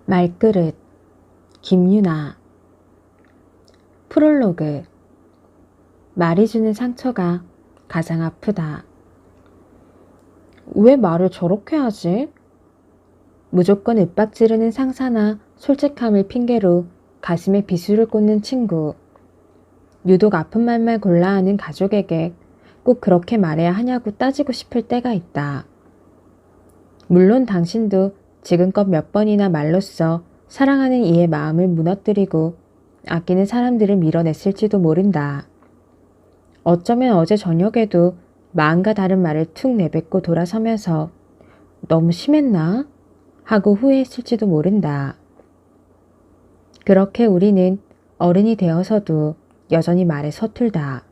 말그릇, 김유나. 프롤로그. 말이 주는 상처가 가장 아프다. 왜 말을 저렇게 하지? 무조건 윽박 지르는 상사나 솔직함을 핑계로 가슴에 비수를 꽂는 친구. 유독 아픈 말만 골라 하는 가족에게 꼭 그렇게 말해야 하냐고 따지고 싶을 때가 있다. 물론 당신도 지금껏 몇 번이나 말로써 사랑하는 이의 마음을 무너뜨리고 아끼는 사람들을 밀어냈을지도 모른다. 어쩌면 어제 저녁에도 마음과 다른 말을 툭 내뱉고 돌아서면서 너무 심했나? 하고 후회했을지도 모른다. 그렇게 우리는 어른이 되어서도 여전히 말에 서툴다.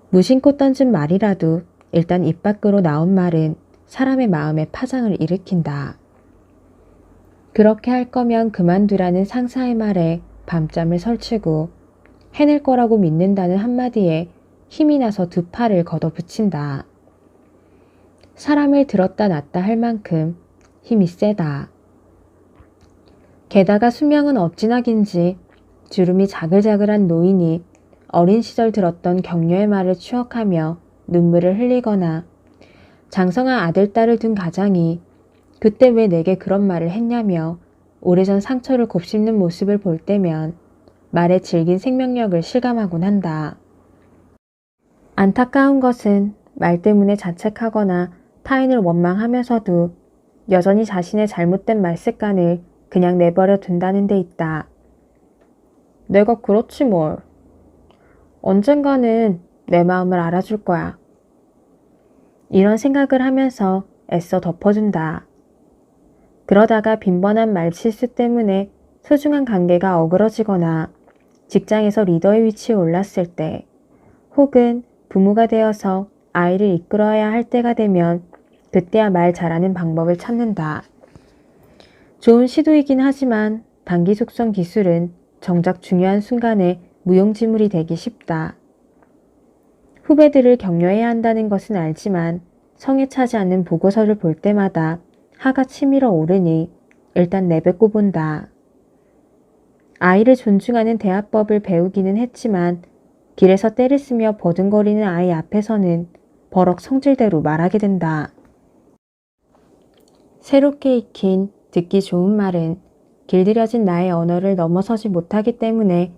무심코 던진 말이라도 일단 입 밖으로 나온 말은 사람의 마음에 파장을 일으킨다. 그렇게 할 거면 그만두라는 상사의 말에 밤잠을 설치고 해낼 거라고 믿는다는 한마디에 힘이 나서 두 팔을 걷어붙인다. 사람을 들었다 놨다 할 만큼 힘이 세다. 게다가 수명은 어찌나 긴지 주름이 자글자글한 노인이 어린 시절 들었던 격려의 말을 추억하며 눈물을 흘리거나 장성한 아들, 딸을 둔 가장이 그때 왜 내게 그런 말을 했냐며 오래전 상처를 곱씹는 모습을 볼 때면 말의 질긴 생명력을 실감하곤 한다. 안타까운 것은 말 때문에 자책하거나 타인을 원망하면서도 여전히 자신의 잘못된 말 습관을 그냥 내버려 둔다는 데 있다. 내가 그렇지 뭘. 언젠가는 내 마음을 알아줄 거야. 이런 생각을 하면서 애써 덮어준다. 그러다가 빈번한 말실수 때문에 소중한 관계가 어그러지거나 직장에서 리더의 위치에 올랐을 때 혹은 부모가 되어서 아이를 이끌어야 할 때가 되면 그때야 말 잘하는 방법을 찾는다. 좋은 시도이긴 하지만 단기 속성 기술은 정작 중요한 순간에 무용지물이 되기 쉽다. 후배들을 격려해야 한다는 것은 알지만 성에 차지 않는 보고서를 볼 때마다 하가 치밀어 오르니 일단 내뱉고 본다. 아이를 존중하는 대화법을 배우기는 했지만 길에서 떼를 쓰며 버둥거리는 아이 앞에서는 버럭 성질대로 말하게 된다. 새롭게 익힌 듣기 좋은 말은 길들여진 나의 언어를 넘어서지 못하기 때문에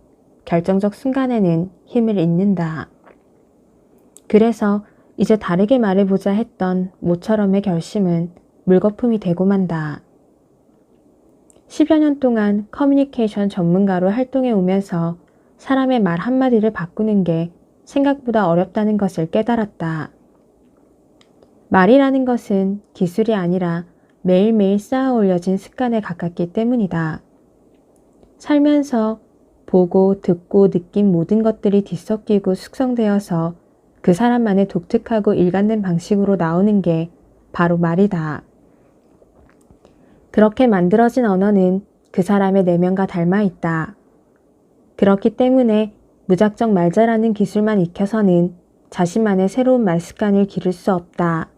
결정적 순간에는 힘을 잃는다. 그래서 이제 다르게 말해보자 했던 모처럼의 결심은 물거품이 되고 만다. 10여 년 동안 커뮤니케이션 전문가로 활동해 오면서 사람의 말 한마디를 바꾸는 게 생각보다 어렵다는 것을 깨달았다. 말이라는 것은 기술이 아니라 매일매일 쌓아 올려진 습관에 가깝기 때문이다. 살면서 보고 듣고 느낀 모든 것들이 뒤섞이고 숙성되어서 그 사람만의 독특하고 일관된 방식으로 나오는 게 바로 말이다. 그렇게 만들어진 언어는 그 사람의 내면과 닮아 있다. 그렇기 때문에 무작정 말 잘하는 기술만 익혀서는 자신만의 새로운 말 습관을 기를 수 없다.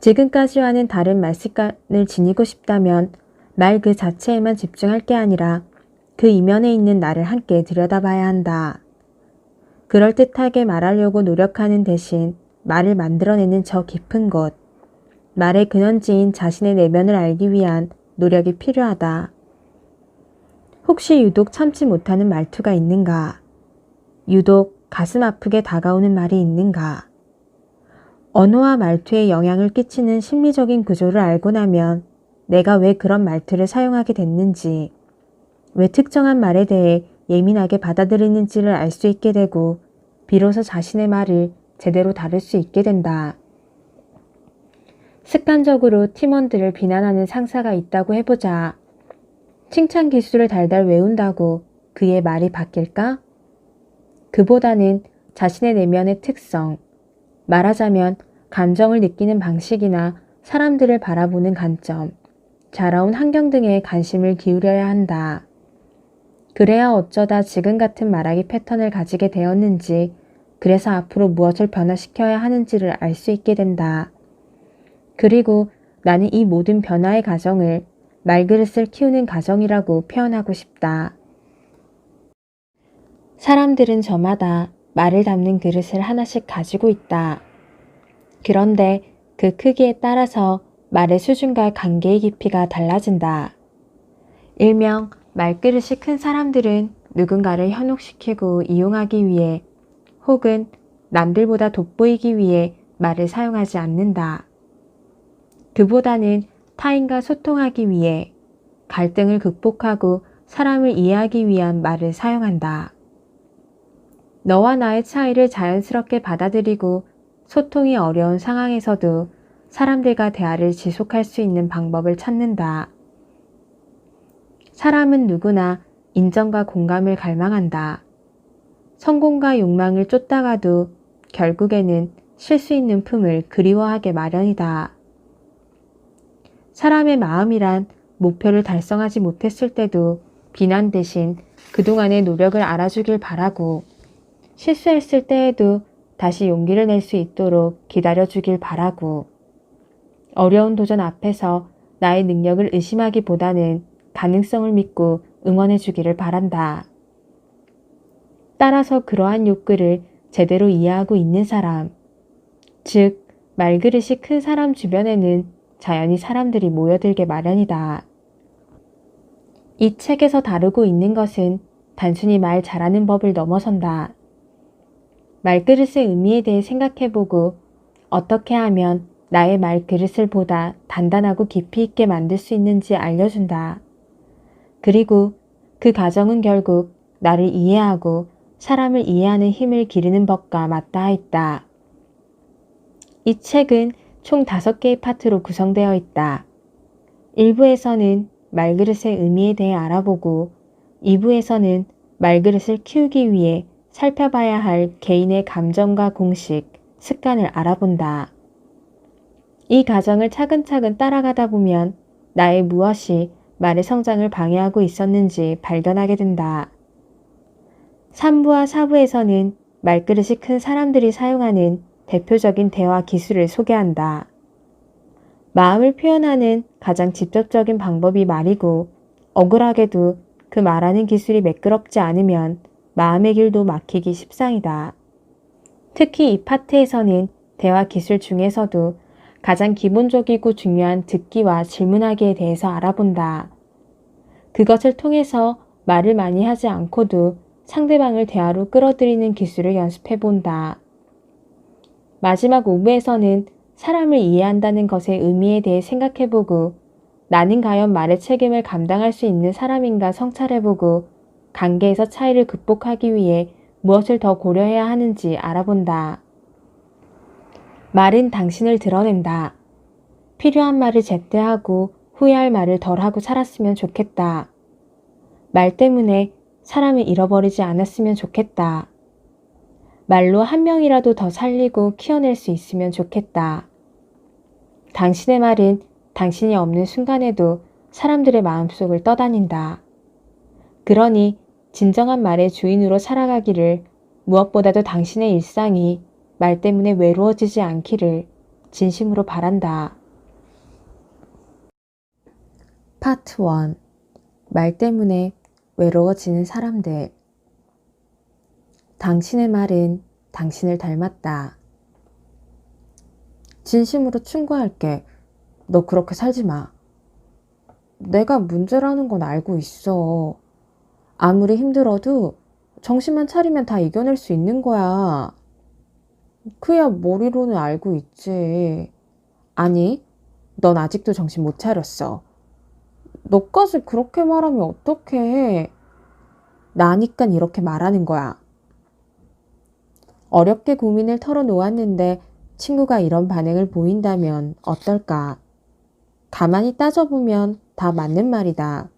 지금까지와는 다른 말 습관을 지니고 싶다면 말 그 자체에만 집중할 게 아니라 그 이면에 있는 나를 함께 들여다봐야 한다. 그럴듯하게 말하려고 노력하는 대신 말을 만들어내는 저 깊은 곳, 말의 근원지인 자신의 내면을 알기 위한 노력이 필요하다. 혹시 유독 참지 못하는 말투가 있는가? 유독 가슴 아프게 다가오는 말이 있는가? 언어와 말투에 영향을 끼치는 심리적인 구조를 알고 나면 내가 왜 그런 말투를 사용하게 됐는지, 왜 특정한 말에 대해 예민하게 받아들이는지를 알 수 있게 되고 비로소 자신의 말을 제대로 다룰 수 있게 된다. 습관적으로 팀원들을 비난하는 상사가 있다고 해보자. 칭찬 기술을 달달 외운다고 그의 말이 바뀔까? 그보다는 자신의 내면의 특성, 말하자면 감정을 느끼는 방식이나 사람들을 바라보는 관점, 자라온 환경 등에 관심을 기울여야 한다. 그래야 어쩌다 지금 같은 말하기 패턴을 가지게 되었는지, 그래서 앞으로 무엇을 변화시켜야 하는지를 알 수 있게 된다. 그리고 나는 이 모든 변화의 과정을 말그릇을 키우는 과정이라고 표현하고 싶다. 사람들은 저마다 말을 담는 그릇을 하나씩 가지고 있다. 그런데 그 크기에 따라서 말의 수준과 관계의 깊이가 달라진다. 일명 말그릇이 큰 사람들은 누군가를 현혹시키고 이용하기 위해 혹은 남들보다 돋보이기 위해 말을 사용하지 않는다. 그보다는 타인과 소통하기 위해 갈등을 극복하고 사람을 이해하기 위한 말을 사용한다. 너와 나의 차이를 자연스럽게 받아들이고 소통이 어려운 상황에서도 사람들과 대화를 지속할 수 있는 방법을 찾는다. 사람은 누구나 인정과 공감을 갈망한다. 성공과 욕망을 쫓다가도 결국에는 쉴 수 있는 품을 그리워하게 마련이다. 사람의 마음이란 목표를 달성하지 못했을 때도 비난 대신 그동안의 노력을 알아주길 바라고 실수했을 때에도 다시 용기를 낼 수 있도록 기다려주길 바라고 어려운 도전 앞에서 나의 능력을 의심하기보다는 가능성을 믿고 응원해주기를 바란다. 따라서 그러한 욕구를 제대로 이해하고 있는 사람, 즉 말그릇이 큰 사람 주변에는 자연히 사람들이 모여들게 마련이다. 이 책에서 다루고 있는 것은 단순히 말 잘하는 법을 넘어선다. 말그릇의 의미에 대해 생각해보고 어떻게 하면 나의 말그릇을 보다 단단하고 깊이 있게 만들 수 있는지 알려준다. 그리고 그 과정은 결국 나를 이해하고 사람을 이해하는 힘을 기르는 법과 맞닿아 있다. 이 책은 총 5개의 파트로 구성되어 있다. 1부에서는 말그릇의 의미에 대해 알아보고 2부에서는 말그릇을 키우기 위해 살펴봐야 할 개인의 감정과 공식, 습관을 알아본다. 이 과정을 차근차근 따라가다 보면 나의 무엇이 말의 성장을 방해하고 있었는지 발견하게 된다. 3부와 4부에서는 말그릇이 큰 사람들이 사용하는 대표적인 대화 기술을 소개한다. 마음을 표현하는 가장 직접적인 방법이 말이고 억울하게도 그 말하는 기술이 매끄럽지 않으면 마음의 길도 막히기 십상이다. 특히 이 파트에서는 대화 기술 중에서도 가장 기본적이고 중요한 듣기와 질문하기에 대해서 알아본다. 그것을 통해서 말을 많이 하지 않고도 상대방을 대화로 끌어들이는 기술을 연습해본다. 마지막 5부에서는 사람을 이해한다는 것의 의미에 대해 생각해보고 나는 과연 말의 책임을 감당할 수 있는 사람인가 성찰해보고 관계에서 차이를 극복하기 위해 무엇을 더 고려해야 하는지 알아본다. 말은 당신을 드러낸다. 필요한 말을 제때 하고 후회할 말을 덜 하고 살았으면 좋겠다. 말 때문에 사람을 잃어버리지 않았으면 좋겠다. 말로 한 명이라도 더 살리고 키워낼 수 있으면 좋겠다. 당신의 말은 당신이 없는 순간에도 사람들의 마음속을 떠다닌다. 그러니 진정한 말의 주인으로 살아가기를, 무엇보다도 당신의 일상이 말 때문에 외로워지지 않기를 진심으로 바란다. 파트 1. 말 때문에 외로워지는 사람들. 당신의 말은 당신을 닮았다. 진심으로 충고할게. 너 그렇게 살지 마. 내가 문제라는 건 알고 있어. 아무리 힘들어도 정신만 차리면 다 이겨낼 수 있는 거야. 그야 머리로는 알고 있지. 아니, 넌 아직도 정신 못 차렸어. 너까지 그렇게 말하면 어떡해. 나니까 이렇게 말하는 거야. 어렵게 고민을 털어놓았는데 친구가 이런 반응을 보인다면 어떨까? 가만히 따져보면 다 맞는 말이다.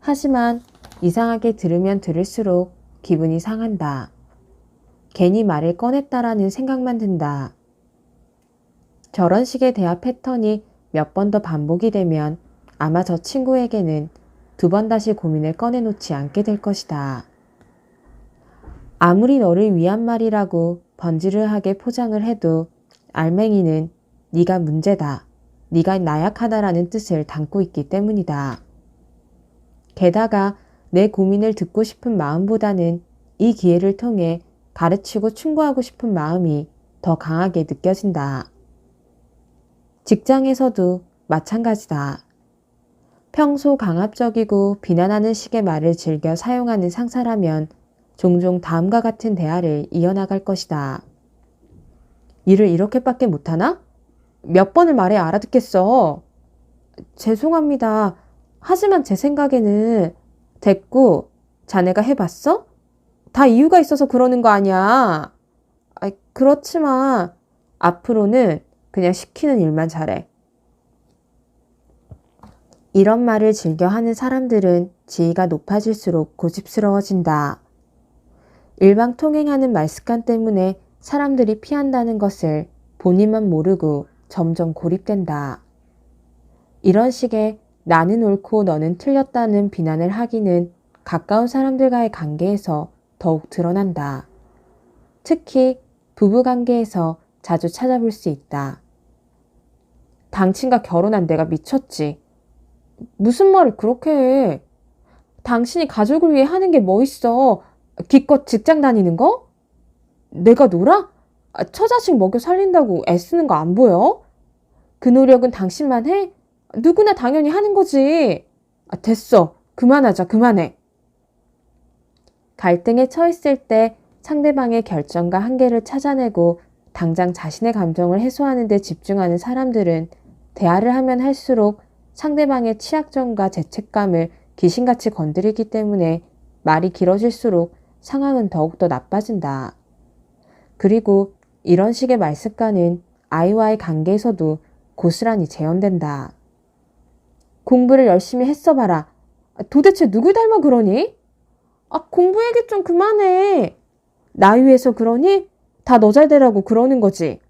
하지만 이상하게 들으면 들을수록 기분이 상한다. 괜히 말을 꺼냈다라는 생각만 든다. 저런 식의 대화 패턴이 몇 번 더 반복이 되면 아마 저 친구에게는 2번 다시 고민을 꺼내놓지 않게 될 것이다. 아무리 너를 위한 말이라고 번지르하게 포장을 해도 알맹이는 네가 문제다. 네가 나약하다라는 뜻을 담고 있기 때문이다. 게다가 내 고민을 듣고 싶은 마음보다는 이 기회를 통해 가르치고 충고하고 싶은 마음이 더 강하게 느껴진다. 직장에서도 마찬가지다. 평소 강압적이고 비난하는 식의 말을 즐겨 사용하는 상사라면 종종 다음과 같은 대화를 이어나갈 것이다. 일을 이렇게밖에 못하나? 몇 번을 말해야 알아듣겠어. 죄송합니다. 하지만 제 생각에는 됐고, 자네가 해봤어? 다 이유가 있어서 그러는 거 아니야. 그렇지만 앞으로는 그냥 시키는 일만 잘해. 이런 말을 즐겨 하는 사람들은 지위가 높아질수록 고집스러워진다. 일방통행하는 말습관 때문에 사람들이 피한다는 것을 본인만 모르고 점점 고립된다. 이런 식의 나는 옳고 너는 틀렸다는 비난을 하기는 가까운 사람들과의 관계에서 더욱 드러난다. 특히 부부관계에서 자주 찾아볼 수 있다. 당신과 결혼한 내가 미쳤지. 무슨 말을 그렇게 해. 당신이 가족을 위해 하는 게 뭐 있어. 기껏 직장 다니는 거? 내가 놀아? 처자식 먹여 살린다고 애쓰는 거 안 보여? 그 노력은 당신만 해? 누구나 당연히 하는 거지. 됐어. 그만하자. 그만해. 갈등에 처했을 때 상대방의 결정과 한계를 찾아내고 당장 자신의 감정을 해소하는 데 집중하는 사람들은 대화를 하면 할수록 상대방의 취약점과 죄책감을 귀신같이 건드리기 때문에 말이 길어질수록 상황은 더욱더 나빠진다. 그리고 이런 식의 말습관은 아이와의 관계에서도 고스란히 재현된다. 공부를 열심히 했어 봐라. 도대체 누굴 닮아 그러니? 공부 얘기 좀 그만해. 나 위해서 그러니? 다 너 잘 되라고 그러는 거지.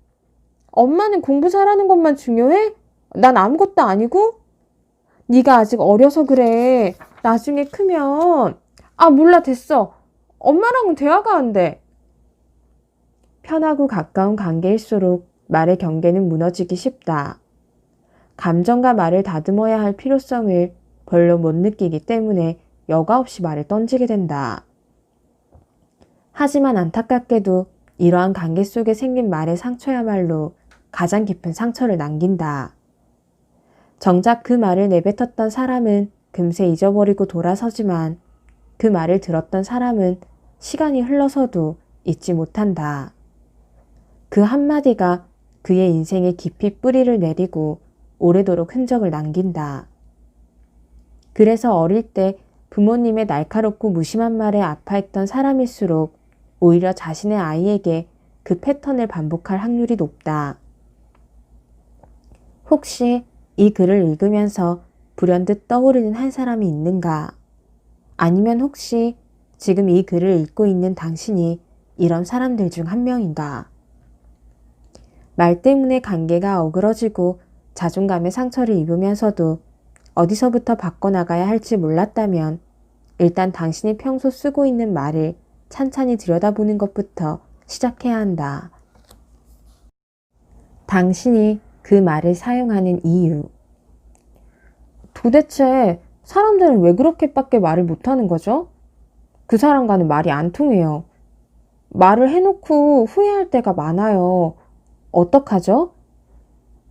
엄마는 공부 잘하는 것만 중요해? 난 아무것도 아니고? 네가 아직 어려서 그래. 나중에 크면. 몰라 됐어. 엄마랑은 대화가 안 돼. 편하고 가까운 관계일수록 말의 경계는 무너지기 쉽다. 감정과 말을 다듬어야 할 필요성을 별로 못 느끼기 때문에 여과 없이 말을 던지게 된다. 하지만 안타깝게도 이러한 관계 속에 생긴 말의 상처야말로 가장 깊은 상처를 남긴다. 정작 그 말을 내뱉었던 사람은 금세 잊어버리고 돌아서지만 그 말을 들었던 사람은 시간이 흘러서도 잊지 못한다. 그 한마디가 그의 인생에 깊이 뿌리를 내리고 오래도록 흔적을 남긴다. 그래서 어릴 때 부모님의 날카롭고 무심한 말에 아파했던 사람일수록 오히려 자신의 아이에게 그 패턴을 반복할 확률이 높다. 혹시 이 글을 읽으면서 불현듯 떠오르는 한 사람이 있는가? 아니면 혹시 지금 이 글을 읽고 있는 당신이 이런 사람들 중 한 명인가? 말 때문에 관계가 어그러지고 자존감의 상처를 입으면서도 어디서부터 바꿔나가야 할지 몰랐다면 일단 당신이 평소 쓰고 있는 말을 찬찬히 들여다보는 것부터 시작해야 한다. 당신이 그 말을 사용하는 이유. 도대체 사람들은 왜 그렇게밖에 말을 못하는 거죠? 그 사람과는 말이 안 통해요. 말을 해놓고 후회할 때가 많아요. 어떡하죠?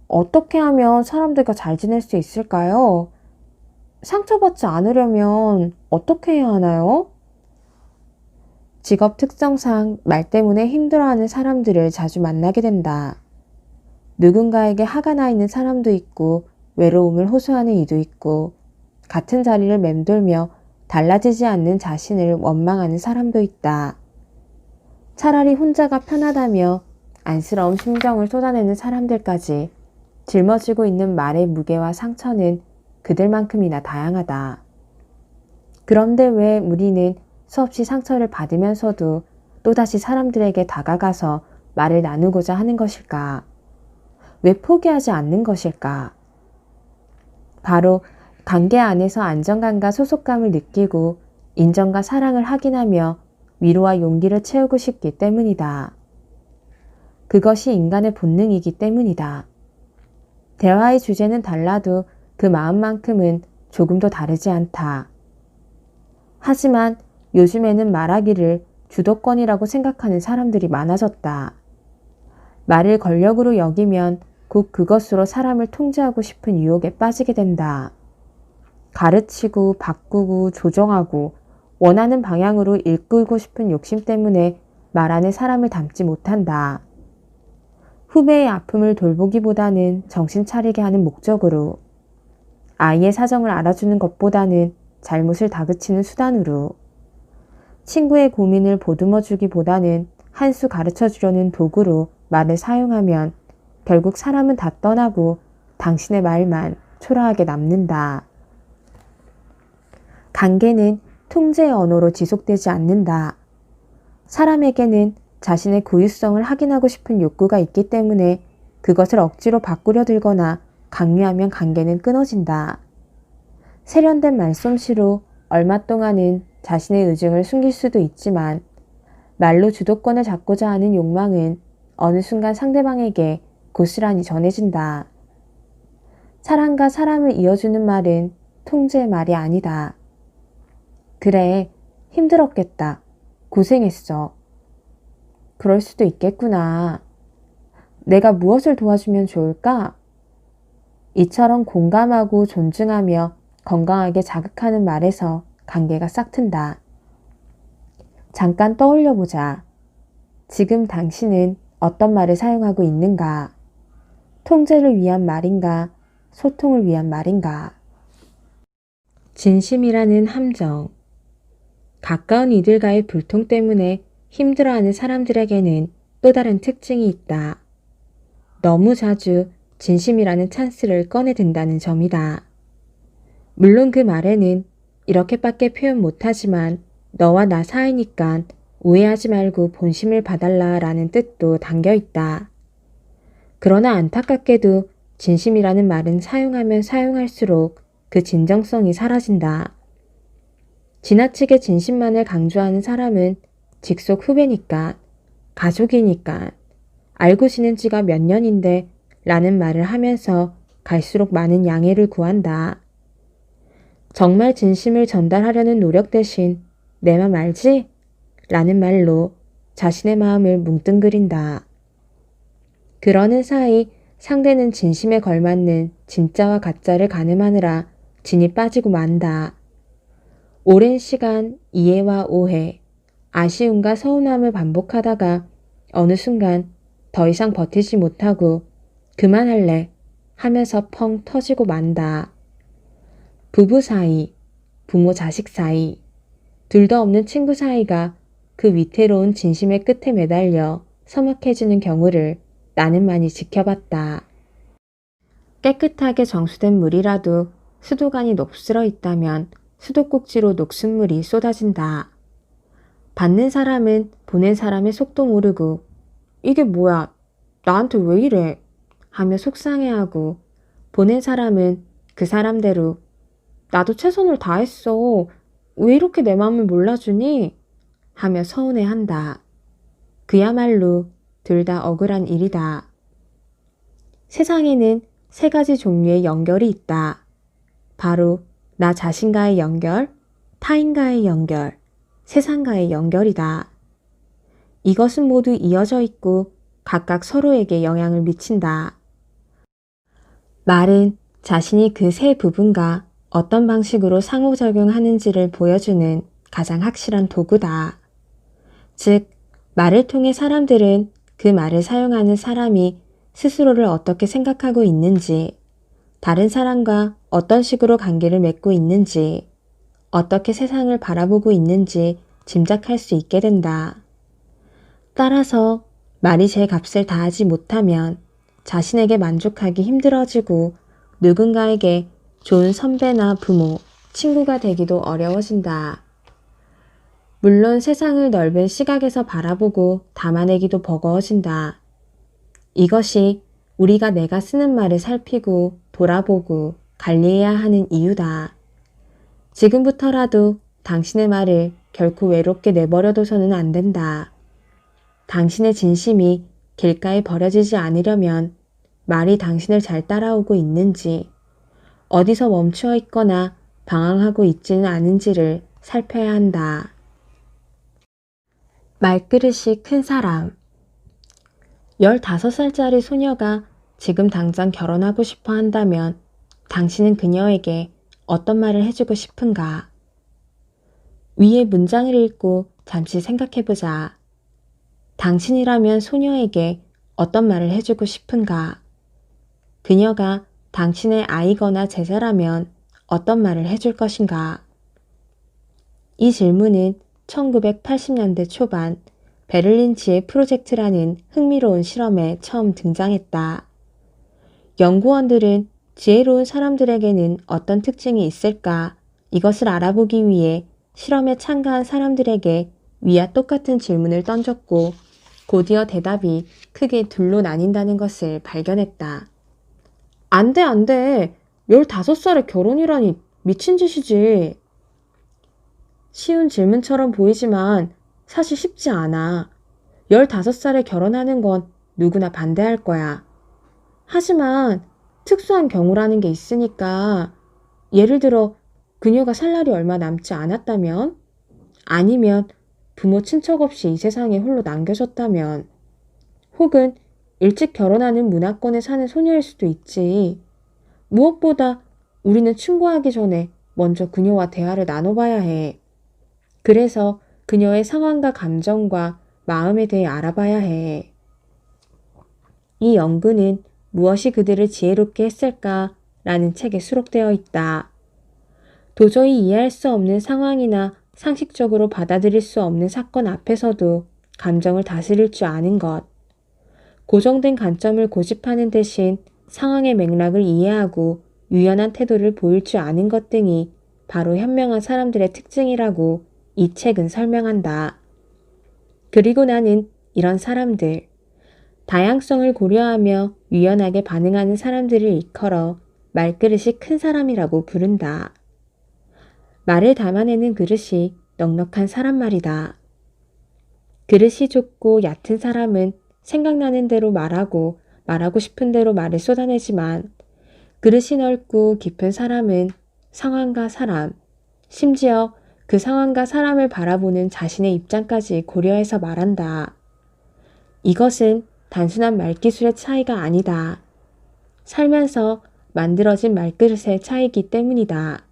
어떻게 하면 사람들과 잘 지낼 수 있을까요? 상처받지 않으려면 어떻게 해야 하나요? 직업 특성상 말 때문에 힘들어하는 사람들을 자주 만나게 된다. 누군가에게 화가 나 있는 사람도 있고 외로움을 호소하는 이도 있고 같은 자리를 맴돌며 달라지지 않는 자신을 원망하는 사람도 있다. 차라리 혼자가 편하다며 안쓰러운 심정을 쏟아내는 사람들까지 짊어지고 있는 말의 무게와 상처는 그들만큼이나 다양하다. 그런데 왜 우리는 수없이 상처를 받으면서도 또다시 사람들에게 다가가서 말을 나누고자 하는 것일까? 왜 포기하지 않는 것일까? 바로 관계 안에서 안정감과 소속감을 느끼고 인정과 사랑을 확인하며 위로와 용기를 채우고 싶기 때문이다. 그것이 인간의 본능이기 때문이다. 대화의 주제는 달라도 그 마음만큼은 조금도 다르지 않다. 하지만 요즘에는 말하기를 주도권이라고 생각하는 사람들이 많아졌다. 말을 권력으로 여기면 곧 그것으로 사람을 통제하고 싶은 유혹에 빠지게 된다. 가르치고 바꾸고 조정하고 원하는 방향으로 이끌고 싶은 욕심 때문에 말 안에 사람을 담지 못한다. 후배의 아픔을 돌보기보다는 정신 차리게 하는 목적으로, 아이의 사정을 알아주는 것보다는 잘못을 다그치는 수단으로, 친구의 고민을 보듬어 주기보다는 한 수 가르쳐 주려는 도구로 말을 사용하면 결국 사람은 다 떠나고 당신의 말만 초라하게 남는다. 관계는 통제의 언어로 지속되지 않는다. 사람에게는 자신의 고유성을 확인하고 싶은 욕구가 있기 때문에 그것을 억지로 바꾸려 들거나 강요하면 관계는 끊어진다. 세련된 말솜씨로 얼마 동안은 자신의 의중을 숨길 수도 있지만 말로 주도권을 잡고자 하는 욕망은 어느 순간 상대방에게 고스란히 전해진다. 사람과 사람을 이어주는 말은 통제의 말이 아니다. 그래, 힘들었겠다. 고생했어. 그럴 수도 있겠구나. 내가 무엇을 도와주면 좋을까? 이처럼 공감하고 존중하며 건강하게 자극하는 말에서 관계가 싹튼다. 잠깐 떠올려보자. 지금 당신은 어떤 말을 사용하고 있는가? 통제를 위한 말인가? 소통을 위한 말인가? 진심이라는 함정. 가까운 이들과의 불통 때문에 힘들어하는 사람들에게는 또 다른 특징이 있다. 너무 자주 진심이라는 찬스를 꺼내든다는 점이다. 물론 그 말에는 이렇게밖에 표현 못하지만 너와 나 사이니까 오해하지 말고 본심을 봐달라 라는 뜻도 담겨 있다. 그러나 안타깝게도 진심이라는 말은 사용하면 사용할수록 그 진정성이 사라진다. 지나치게 진심만을 강조하는 사람은 직속 후배니까, 가족이니까, 알고 지낸 지가 몇 년인데 라는 말을 하면서 갈수록 많은 양해를 구한다. 정말 진심을 전달하려는 노력 대신 내 맘 알지? 라는 말로 자신의 마음을 뭉뚱그린다. 그러는 사이 상대는 진심에 걸맞는 진짜와 가짜를 가늠하느라 진이 빠지고 만다. 오랜 시간 이해와 오해, 아쉬움과 서운함을 반복하다가 어느 순간 더 이상 버티지 못하고 그만할래 하면서 펑 터지고 만다. 부부 사이, 부모 자식 사이, 둘도 없는 친구 사이가 그 위태로운 진심의 끝에 매달려 서먹해지는 경우를 나는 많이 지켜봤다. 깨끗하게 정수된 물이라도 수도관이 녹슬어 있다면 수도꼭지로 녹슨물이 쏟아진다. 받는 사람은 보낸 사람의 속도 모르고 이게 뭐야, 나한테 왜 이래? 하며 속상해하고 보낸 사람은 그 사람대로 나도 최선을 다했어. 왜 이렇게 내 마음을 몰라주니? 하며 서운해한다. 그야말로 둘 다 억울한 일이다. 세상에는 세 가지 종류의 연결이 있다. 바로 나 자신과의 연결, 타인과의 연결, 세상과의 연결이다. 이것은 모두 이어져 있고 각각 서로에게 영향을 미친다. 말은 자신이 그 세 부분과 어떤 방식으로 상호작용하는지를 보여주는 가장 확실한 도구다. 즉, 말을 통해 사람들은 그 말을 사용하는 사람이 스스로를 어떻게 생각하고 있는지, 다른 사람과 어떤 식으로 관계를 맺고 있는지, 어떻게 세상을 바라보고 있는지 짐작할 수 있게 된다. 따라서 말이 제 값을 다하지 못하면 자신에게 만족하기 힘들어지고 누군가에게 좋은 선배나 부모, 친구가 되기도 어려워진다. 물론 세상을 넓은 시각에서 바라보고 담아내기도 버거워진다. 이것이 우리가 내가 쓰는 말을 살피고 돌아보고 관리해야 하는 이유다. 지금부터라도 당신의 말을 결코 외롭게 내버려둬서는 안 된다. 당신의 진심이 길가에 버려지지 않으려면 말이 당신을 잘 따라오고 있는지, 어디서 멈추어 있거나 방황하고 있지는 않은지를 살펴야 한다. 말그릇이 큰 사람. 15살짜리 소녀가 지금 당장 결혼하고 싶어 한다면 당신은 그녀에게 어떤 말을 해주고 싶은가? 위의 문장을 읽고 잠시 생각해보자. 당신이라면 소녀에게 어떤 말을 해주고 싶은가? 그녀가 당신의 아이거나 제자라면 어떤 말을 해줄 것인가? 이 질문은 1980년대 초반 베를린 지혜 프로젝트라는 흥미로운 실험에 처음 등장했다. 연구원들은 지혜로운 사람들에게는 어떤 특징이 있을까? 이것을 알아보기 위해 실험에 참가한 사람들에게 위와 똑같은 질문을 던졌고 곧이어 대답이 크게 둘로 나뉜다는 것을 발견했다. 안 돼, 안 돼. 15살에 결혼이라니 미친 짓이지. 쉬운 질문처럼 보이지만 사실 쉽지 않아. 15살에 결혼하는 건 누구나 반대할 거야. 하지만 특수한 경우라는 게 있으니까 예를 들어 그녀가 살 날이 얼마 남지 않았다면 아니면 부모 친척 없이 이 세상에 홀로 남겨졌다면 혹은 일찍 결혼하는 문화권에 사는 소녀일 수도 있지. 무엇보다 우리는 충고하기 전에 먼저 그녀와 대화를 나눠봐야 해. 그래서 그녀의 상황과 감정과 마음에 대해 알아봐야 해. 이 연구는 무엇이 그들을 지혜롭게 했을까라는 책에 수록되어 있다. 도저히 이해할 수 없는 상황이나 상식적으로 받아들일 수 없는 사건 앞에서도 감정을 다스릴 줄 아는 것. 고정된 관점을 고집하는 대신 상황의 맥락을 이해하고 유연한 태도를 보일 줄 아는 것 등이 바로 현명한 사람들의 특징이라고 이 책은 설명한다. 그리고 나는 이런 사람들, 다양성을 고려하며 유연하게 반응하는 사람들을 일컬어 말그릇이 큰 사람이라고 부른다. 말을 담아내는 그릇이 넉넉한 사람 말이다. 그릇이 좁고 얕은 사람은 생각나는 대로 말하고 싶은 대로 말을 쏟아내지만 그릇이 넓고 깊은 사람은 상황과 사람, 심지어 그 상황과 사람을 바라보는 자신의 입장까지 고려해서 말한다. 이것은 단순한 말기술의 차이가 아니다. 살면서 만들어진 말그릇의 차이이기 때문이다.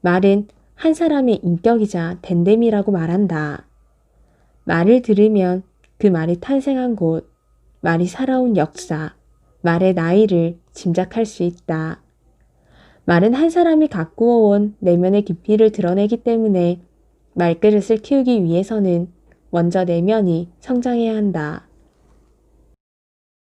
말은 한 사람의 인격이자 덴뎀이라고 말한다. 말을 들으면 그 말이 탄생한 곳, 말이 살아온 역사, 말의 나이를 짐작할 수 있다. 말은 한 사람이 가꾸어온 내면의 깊이를 드러내기 때문에 말그릇을 키우기 위해서는 먼저 내면이 성장해야 한다.